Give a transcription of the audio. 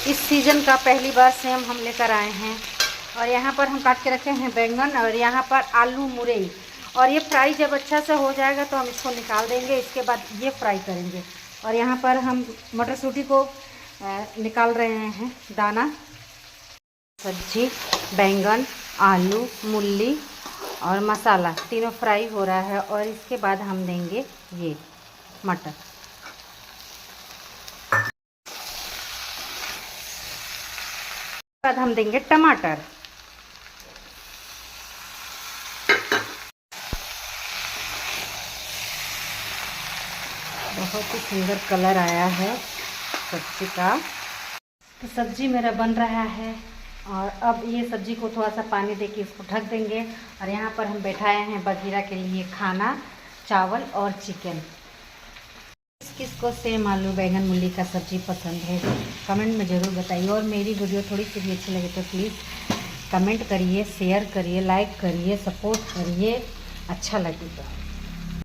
इस सीज़न का पहली बार सेम हम लेकर आए हैं। और यहाँ पर हम काट के रखे हैं बैंगन और यहाँ पर आलू मुरई। और ये फ्राई जब अच्छा से हो जाएगा तो हम इसको निकाल देंगे, इसके बाद ये फ्राई करेंगे। और यहाँ पर हम मटरसूटी को निकाल रहे हैं दाना। सब्जी, बैंगन, आलू, मूली और मसाला तीनों फ्राई हो रहा है। और इसके बाद हम देंगे ये मटर। बाद हम देंगे टमाटर। बहुत ही सुंदर कलर आया है सब्जी का। तो सब्जी मेरा बन रहा है और अब ये सब्जी को थोड़ा सा पानी देके इसको ढक देंगे। और यहाँ पर हम बैठाए हैं बगीरा के लिए खाना, चावल और चिकन। किसको सेम आलू बैंगन मूली का सब्ज़ी पसंद है कमेंट में ज़रूर बताइए। और मेरी वीडियो थोड़ी सी भी अच्छी लगे तो प्लीज़ कमेंट करिए, शेयर करिए, लाइक करिए, सपोर्ट करिए, अच्छा लगेगा।